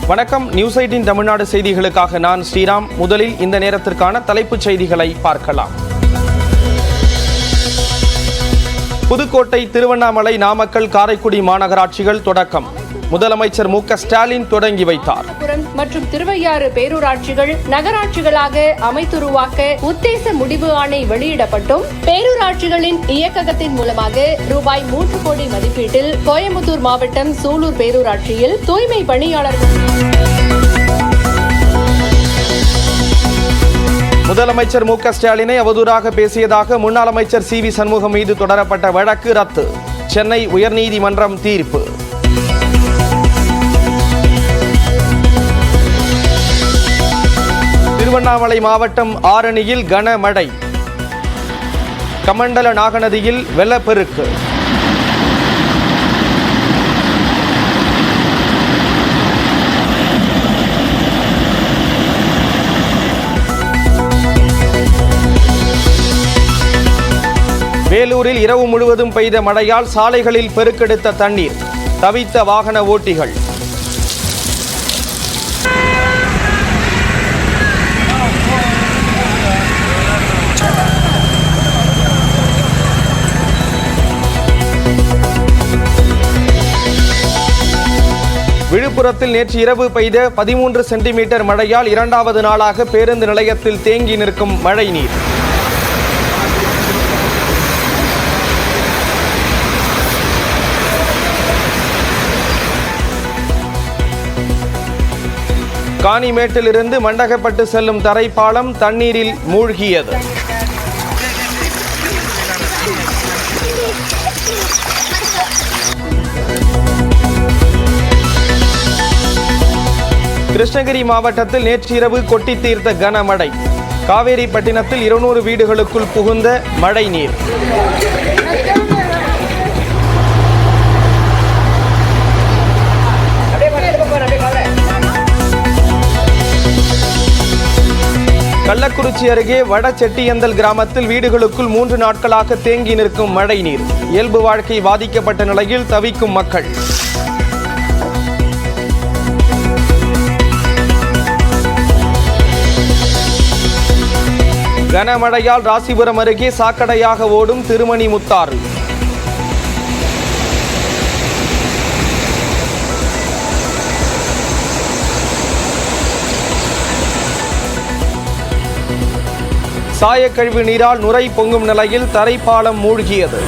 வணக்கம். நியூஸ் 18 தமிழ்நாடு செய்திகளுக்காக நான் ஸ்ரீராம். முதலில் இந்த நேரத்திற்கான தலைப்புச் செய்திகளை பார்க்கலாம். புதுக்கோட்டை, திருவண்ணாமலை, நாமக்கல், காரைக்குடி மாநகராட்சிகள் தொடக்கம். முதலமைச்சர் மு.க. ஸ்டாலின் தொடங்கி வைத்தார். மற்றும் திருவையாறு பேரூராட்சிகள் நகராட்சிகளாக அமைத்துருவாக்க உத்தேச முடிவு ஆணை வெளியிடப்பட்டும் பேரூராட்சிகளின் இயக்ககத்தின் மூலமாக ரூபாய் 3 கோடி மதிப்பீட்டில் கோயம்புத்தூர் மாவட்டம் சூலூர் பேரூராட்சியில் தூய்மை பணியாளர்கள். முதலமைச்சர் மு.க. ஸ்டாலினை அவதூறாக பேசியதாக முன்னாள் அமைச்சர் சி.வி. சண்முகம் மீது தொடரப்பட்ட வழக்கு ரத்து. சென்னை உயர்நீதிமன்றம் தீர்ப்பு. திருவண்ணாமலை மாவட்டம் ஆரணியில் கனமழை. கமண்டல நாகநதியில் வெள்ளப்பெருக்கு. வேலூரில் இரவு முழுவதும் பெய்த மழையால் சாலைகளில் பெருக்கெடுத்த தண்ணீர். தவித்த வாகன ஓட்டிகள். விழுப்புரத்தில் நேற்று இரவு பெய்த 13 சென்டிமீட்டர் மழையால் 2வது நாளாக பேருந்து நிலையத்தில் தேங்கி நிற்கும் மழை நீர். காணிமேட்டிலிருந்து மண்டகப்பட்டு செல்லும் தரைப்பாலம் தண்ணீரில் மூழ்கியது. கிருஷ்ணகிரி மாவட்டத்தில் நேற்று இரவு கொட்டி தீர்த்த கனமழை. காவேரிப்பட்டினத்தில் 200 வீடுகளுக்குள் புகுந்த மழை நீர். கள்ளக்குறிச்சி அருகே வடசெட்டியந்தல் கிராமத்தில் வீடுகளுக்குள் 3 நாட்களாக தேங்கி நிற்கும் மழை நீர். இயல்பு வாழ்க்கை பாதிக்கப்பட்ட நிலையில் தவிக்கும் மக்கள். கனமழையால் ராசிபுரம் அருகே சாக்கடையாக ஓடும் திருமணி முத்தாறு. சாயக்கழிவு நீரால் நுரை பொங்கும் நிலையில் தரைப்பாலம் மூழ்கியது.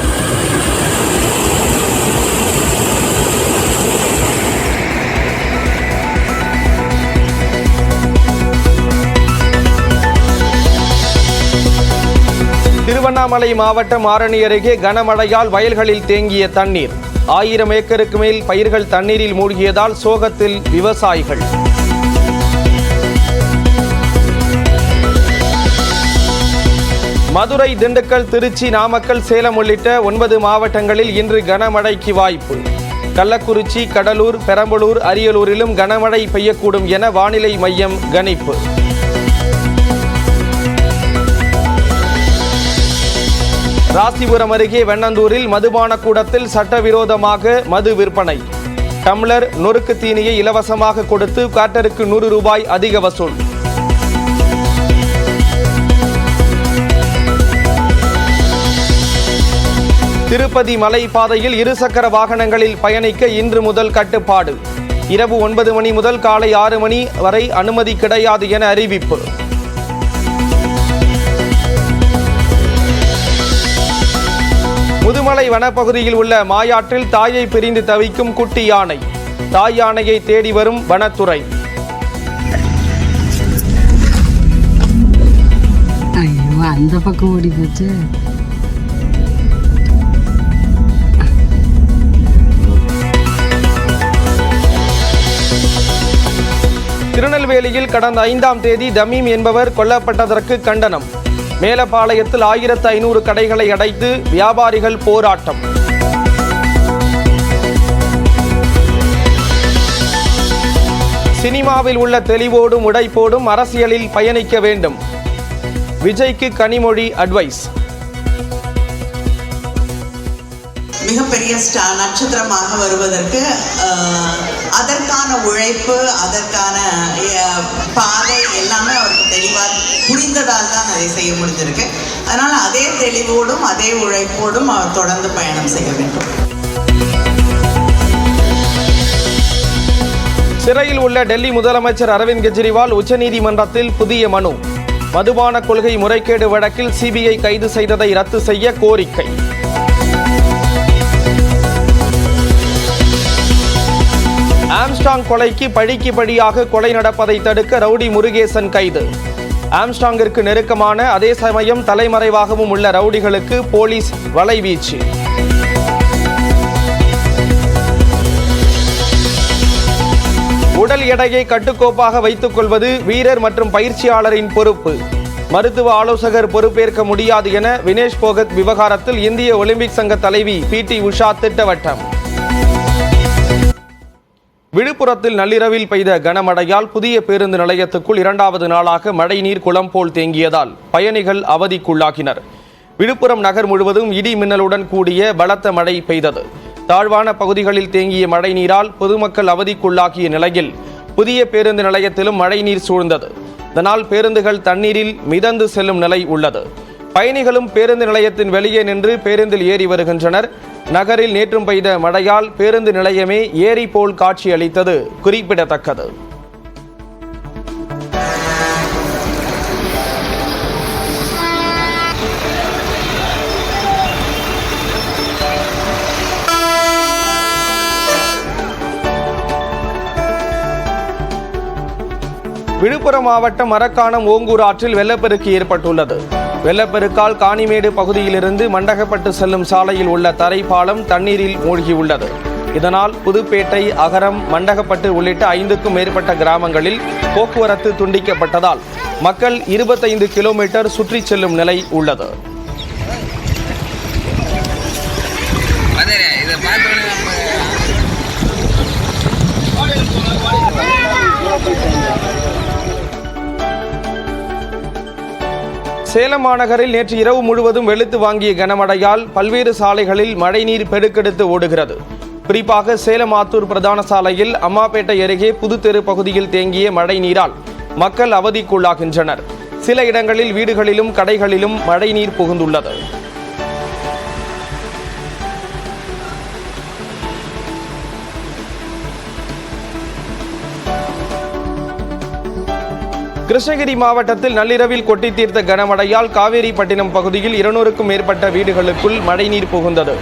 திருவண்ணாமலை மாவட்டம் ஆரணி அருகே கனமழையால் வயல்களில் தேங்கிய தண்ணீர். 1000 ஏக்கருக்கு மேல் பயிர்கள் தண்ணீரில் மூழ்கியதால் சோகத்தில் விவசாயிகள். மதுரை, திண்டுக்கல், திருச்சி, நாமக்கல், சேலம் உள்ளிட்ட 9 மாவட்டங்களில் இன்று கனமழைக்கு வாய்ப்பு. கள்ளக்குறிச்சி, கடலூர், பெரம்பலூர், அரியலூரிலும் கனமழை பெய்யக்கூடும் என வானிலை மையம் கணிப்பு. ராசிபுரம் அருகே வெண்ணந்தூரில் மதுபான கூடத்தில் சட்டவிரோதமாக மது விற்பனை. டம்ளர், நொறுக்கு தீனியை இலவசமாக கொடுத்து காட்டருக்கு 100 ரூபாய் அதிக வசூல். திருப்பதி மலை பாதையில் இருசக்கர வாகனங்களில் பயணிக்க இன்று முதல் கட்டுப்பாடு. இரவு 9 மணி முதல் காலை 6 மணி வரை அனுமதி கிடையாது என அறிவிப்பு. முதுமலை வனப்பகுதியில் உள்ள மாயாற்றில் தாயை பிரிந்து தவிக்கும் குட்டி யானை. தாய் யானையை தேடி வரும் வனத்துறை. அந்த பக்கம் ஓடி போச்சு. திருநெல்வேலியில் கடந்த 5ஆம் தேதி தமீம் என்பவர் கொல்லப்பட்டதற்கு கண்டனம். மேலப்பாளையத்தில் 1500 கடைகளை அடைத்து வியாபாரிகள் போராட்டம். சினிமாவில் உள்ள தெளிவோடும் உடைப்போடும் அரசியலில் பயணிக்க வேண்டும். விஜய்க்கு கனிமொழி அட்வைஸ். மிகப்பெரிய நட்சத்திரமாக வருவதற்கு அதற்கான உழைப்பு, அதற்கான பாதை எல்லாமே அவருக்கு தெளிவாக புரிந்ததால் தான் அதை செய்ய முடிஞ்சிருக்கு. அதனால் அதே தெளிவோடும் அதே உழைப்போடும் அவர் தொடர்ந்து பயணம் செய்ய வேண்டும். சிறையில் உள்ள டெல்லி முதலமைச்சர் அரவிந்த் கெஜ்ரிவால் உச்சநீதிமன்றத்தில் புதிய மனு. மதுபான கொள்கை முறைகேடு வழக்கில் சிபிஐ கைது செய்ததை ரத்து செய்ய கோரிக்கை. ஆம்ஸ்ட்ராங் கொலைக்கு பழிக்கு பழியாக கொலை நடப்பதை தடுக்க ரவுடி முருகேசன் கைது. ஆம்ஸ்ட்ராங்கிற்கு நெருக்கமான அதே சமயம் தலைமறைவாகவும் உள்ள ரவுடிகளுக்கு போலீஸ் வலைவீச்சு. உடல் எடையை கட்டுக்கோப்பாக வைத்துக் கொள்வது வீரர் மற்றும் பயிற்சியாளரின் பொறுப்பு. மருத்துவ ஆலோசகர் பொறுப்பேற்க முடியாது என வினேஷ் போகத் விவகாரத்தில் இந்திய ஒலிம்பிக் சங்க தலைவி PT உஷா திட்டவட்டம். விழுப்புரத்தில் நள்ளிரவில் பெய்த கனமழையால் புதிய பேருந்து நிலையத்துக்குள் 2வது நாளாக மழைநீர் குளம் போல் தேங்கியதால் பயணிகள் அவதிக்குள்ளாகினர். விழுப்புரம் நகர் முழுவதும் இடி மின்னலுடன் கூடிய பலத்த மழை பெய்தது. தாழ்வான பகுதிகளில் தேங்கிய மழைநீரால் பொதுமக்கள் அவதிக்குள்ளாகிய நிலையில் புதிய பேருந்து நிலையத்திலும் மழைநீர் சூழ்ந்தது. இதனால் பேருந்துகள் தண்ணீரில் மிதந்து செல்லும் நிலை உள்ளது. பயணிகளும் பேருந்து நிலையத்தின் வெளியே நின்று பேருந்தில் ஏறி வருகின்றனர். நகரில் நேற்றும் பெய்த மழையால் பேருந்து நிலையமே ஏரி போல் காட்சியளித்தது குறிப்பிடத்தக்கது. விழுப்புரம் மாவட்டம் மரக்காணம் ஓங்கூர் ஆற்றில் வெள்ளப்பெருக்கு ஏற்பட்டுள்ளது. வெள்ளப்பெருக்கால் காணிமேடு பகுதியிலிருந்து மண்டகப்பட்டு செல்லும் சாலையில் உள்ள தரைப்பாலம் தண்ணீரில் மூழ்கியுள்ளது. இதனால் புதுப்பேட்டை, அகரம், மண்டகப்பட்டு உள்ளிட்ட 5க்கும் மேற்பட்ட கிராமங்களில் போக்குவரத்து துண்டிக்கப்பட்டதால் மக்கள் 25 கிலோமீட்டர் சுற்றி செல்லும் நிலை உள்ளது. சேலம் மாநகரில் நேற்று இரவு முழுவதும் வெளுத்து வாங்கிய கனமழையால் பல்வேறு சாலைகளில் மழைநீர் பெருக்கெடுத்து ஓடுகிறது. குறிப்பாக சேலம் ஆத்தூர் பிரதான சாலையில் அம்மாப்பேட்டை அருகே புதுத்தெரு பகுதியில் தேங்கிய மழைநீரால் மக்கள் அவதிக்குள்ளாகின்றனர். சில இடங்களில் வீடுகளிலும் கடைகளிலும் மழைநீர் புகுந்துள்ளது. கிருஷ்ணகிரி மாவட்டத்தில் நள்ளிரவில் கொட்டி தீர்த்த கனமழையால் காவேரிப்பட்டினம் பகுதியில் 200க்கும் மேற்பட்ட வீடுகளுக்குள் மழைநீர் புகுந்தது.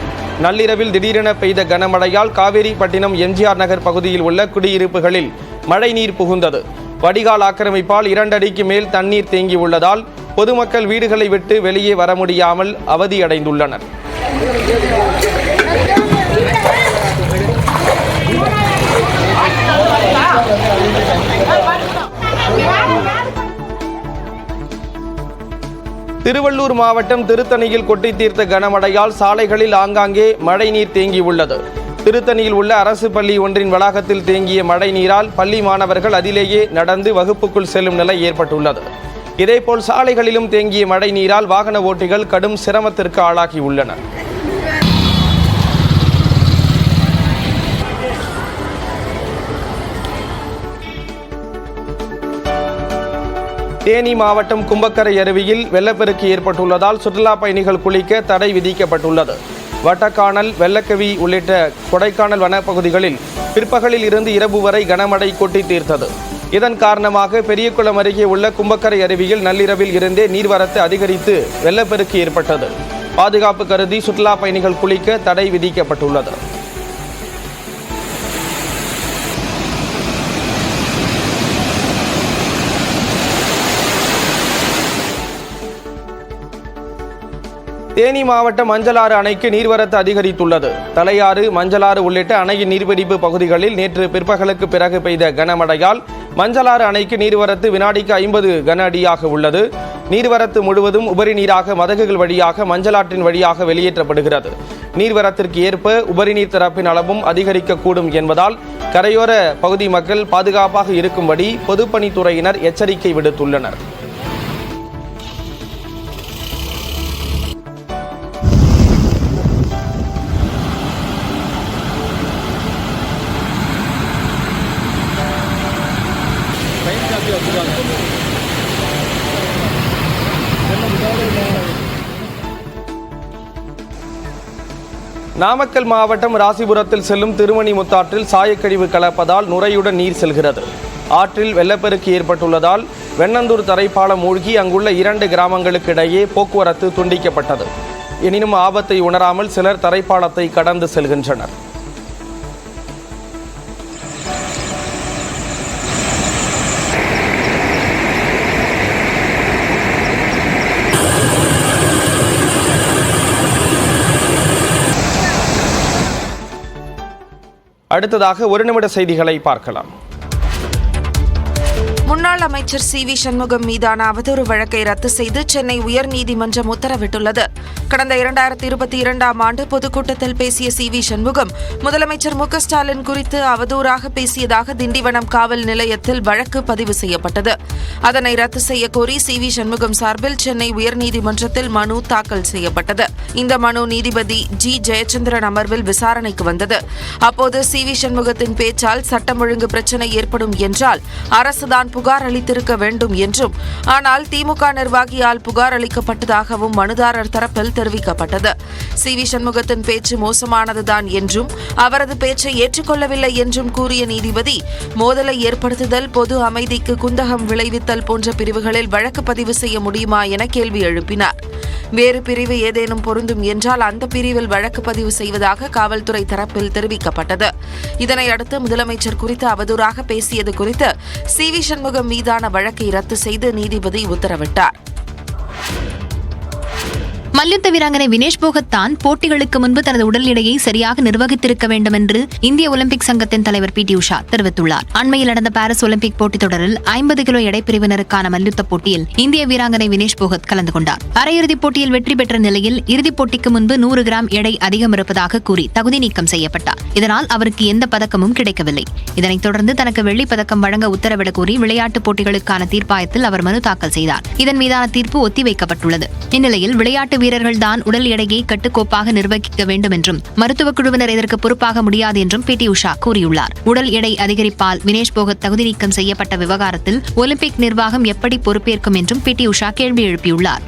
நள்ளிரவில் திடீரென பெய்த கனமழையால் காவேரிப்பட்டினம் எம்ஜிஆர் நகர் பகுதியில் உள்ள குடியிருப்புகளில் மழைநீர் புகுந்தது. வடிகால் ஆக்கிரமிப்பால் 2 அடிக்கு மேல் தண்ணீர் தேங்கியுள்ளதால் பொதுமக்கள் வீடுகளை விட்டு வெளியே வர முடியாமல் அவதியடைந்துள்ளனர். திருவள்ளூர் மாவட்டம் திருத்தணியில் கொட்டி தீர்த்த கனமழையால் சாலைகளில் ஆங்காங்கே மழைநீர் தேங்கியுள்ளது. திருத்தணியில் உள்ள அரசு பள்ளி ஒன்றின் வளாகத்தில் தேங்கிய மழைநீரால் பள்ளி மாணவர்கள் அதிலேயே நடந்து வகுப்புக்குள் செல்லும் நிலை ஏற்பட்டுள்ளது. இதேபோல் சாலைகளிலும் தேங்கிய மழைநீரால் வாகன ஓட்டிகள் கடும் சிரமத்திற்கு ஆளாகியுள்ளனர். தேனி மாவட்டம் கும்பக்கரை அருவியில் வெள்ளப்பெருக்கு ஏற்பட்டுள்ளதால் சுற்றுலா பயணிகள் குளிக்க தடை விதிக்கப்பட்டுள்ளது. வட்டக்கானல், வெள்ளக்கவி உள்ளிட்ட கொடைக்கானல் வனப்பகுதிகளில் பிற்பகலில் இருந்து இரவு வரை கனமழை கொட்டி தீர்த்தது. இதன் காரணமாக பெரியகுளம் அருகே உள்ள கும்பக்கரை அருவியில் நள்ளிரவில் இருந்தே நீர்வரத்து அதிகரித்து வெள்ளப்பெருக்கு ஏற்பட்டது. பாதுகாப்பு கருதி சுற்றுலா பயணிகள் குளிக்க தடை விதிக்கப்பட்டுள்ளது. தேனி மாவட்டம் மஞ்சளாறு அணைக்கு நீர்வரத்து அதிகரித்துள்ளது. தலையாறு, மஞ்சளாறு உள்ளிட்ட அணையின் நீர்பிடிப்பு பகுதிகளில் நேற்று பிற்பகலுக்கு பிறகு பெய்த கனமழையால் மஞ்சளாறு அணைக்கு நீர்வரத்து வினாடிக்கு 50 கன அடியாக உள்ளது. நீர்வரத்து முழுவதும் உபரி நீராக மதகுகள் வழியாக மஞ்சளாற்றின் வழியாக வெளியேற்றப்படுகிறது. நீர்வரத்திற்கு ஏற்ப உபரிநீர் திறப்பின் அளவும் அதிகரிக்கக்கூடும் என்பதால் கரையோர பகுதி மக்கள் பாதுகாப்பாக இருக்கும்படி பொதுப்பணித்துறையினர் எச்சரிக்கை விடுத்துள்ளனர். நாமக்கல் மாவட்டம் ராசிபுரத்தில் செல்லும் திருமணி முத்தாற்றில் சாயக்கழிவு கலப்பதால் நுரையுடன் நீர் செல்கிறது. ஆற்றில் வெள்ளப்பெருக்கு ஏற்பட்டுள்ளதால் வெண்ணந்தூர் தரைப்பாலம் மூழ்கி அங்குள்ள 2 கிராமங்களுக்கு இடையே போக்குவரத்து துண்டிக்கப்பட்டது. எனினும் ஆபத்தை உணராமல் சிலர் தரைப்பாலத்தை கடந்து செல்கின்றனர். அடுத்ததாக 1 நிமிட செய்திகளை பார்க்கலாம். முன்னாள் அமைச்சர் சி.வி. சண்முகம் மீதான அவதூறு வழக்கை ரத்து செய்து சென்னை உயர்நீதிமன்றம் உத்தரவிட்டுள்ளது. கடந்த 2022ஆம் ஆண்டு பொதுக்கூட்டத்தில் பேசிய சி.வி. சண்முகம் முதலமைச்சர் மு.க. ஸ்டாலின் குறித்து அவதூறாக பேசியதாக திண்டிவனம் காவல் நிலையத்தில் வழக்கு பதிவு செய்யப்பட்டது. அதனை ரத்து செய்ய கோரி சி.வி. சண்முகம் சார்பில் சென்னை உயர்நீதிமன்றத்தில் மனு தாக்கல் செய்யப்பட்டது. இந்த மனு நீதிபதி ஜி. ஜெயச்சந்திரன் அமர்வில் விசாரணைக்கு வந்தது. அப்போது சி.வி. சண்முகத்தின் பேச்சால் சட்டம் ஒழுங்கு பிரச்சினை ஏற்படும் என்றால் அரசுதான் புகார் அளித்திருக்க வேண்டும் என்றும், ஆனால் திமுக நிர்வாகியால் புகார் அளிக்கப்பட்டதாகவும் மனுதாரர் தரப்பில் தெரிவிக்கப்பட்டது. சி.வி. சண்முகத்தின் பேச்சு மோசமானதுதான் என்றும் அவரது பேச்சை ஏற்றுக்கொள்ளவில்லை என்றும் கூறிய நீதிபதி, மோதலை ஏற்படுத்துதல், பொது அமைதிக்கு குந்தகம் விளைவித்தல் போன்ற பிரிவுகளில் வழக்கு பதிவு செய்ய முடியுமா என கேள்வி எழுப்பினார். வேறு பிரிவு ஏதேனும் பொருந்தும் என்றால் அந்த பிரிவில் வழக்கு பதிவு செய்வதாக காவல்துறை தரப்பில் தெரிவிக்கப்பட்டது. இதனையடுத்து முதலமைச்சர் குறித்து அவதூறாக பேசியது குறித்து சி.வி. சண்முகம் மீதான வழக்கை ரத்து செய்து நீதிபதி உத்தரவிட்டார். மல்யுத்த வீராங்கனை வினேஷ் போகத் தான் போட்டிகளுக்கு முன்பு தனது உடல் எடையை சரியாக நிர்வகித்திருக்க வேண்டும் என்று இந்திய ஒலிம்பிக் சங்கத்தின் தலைவர் பி.டி. உஷா தெரிவித்துள்ளார். அண்மையில் நடந்த பாரிஸ் ஒலிம்பிக் போட்டித் தொடரில் 50 கிலோ எடை பிரிவினருக்கான மல்யுத்த போட்டியில் இந்திய வீராங்கனை வினேஷ் போகத் கலந்து கொண்டார். அரையிறுதிப் போட்டியில் வெற்றி பெற்ற நிலையில் இறுதிப் போட்டிக்கு முன்பு 100 கிராம் எடை அதிகம் இருப்பதாக கூறி தகுதி நீக்கம் செய்யப்பட்டார். இதனால் அவருக்கு எந்த பதக்கமும் கிடைக்கவில்லை. இதனைத் தொடர்ந்து தனக்கு வெள்ளிப் பதக்கம் வழங்க உத்தரவிடக் கோரி விளையாட்டுப் போட்டிகளுக்கான தீர்ப்பாயத்தில் அவர் மனு தாக்கல் செய்தார். இதன் மீதான தீர்ப்பு ஒத்திவைக்கப்பட்டுள்ளது. இந்நிலையில் விளையாட்டு வீரர்கள் தான் உடல் எடையை கட்டுக்கோப்பாக நிர்வகிக்க வேண்டும் என்றும் மருத்துவக் குழுவினர் இதற்கு பொறுப்பாக முடியாது என்றும் பி.டி. உஷா கூறியுள்ளார். உடல் எடை அதிகரிப்பால் வினேஷ் போகத் தகுதி நீக்கம் செய்யப்பட்ட விவகாரத்தில் ஒலிம்பிக் நிர்வாகம் எப்படி பொறுப்பேற்கும் என்றும் பி.டி. உஷா கேள்வி எழுப்பியுள்ளார்.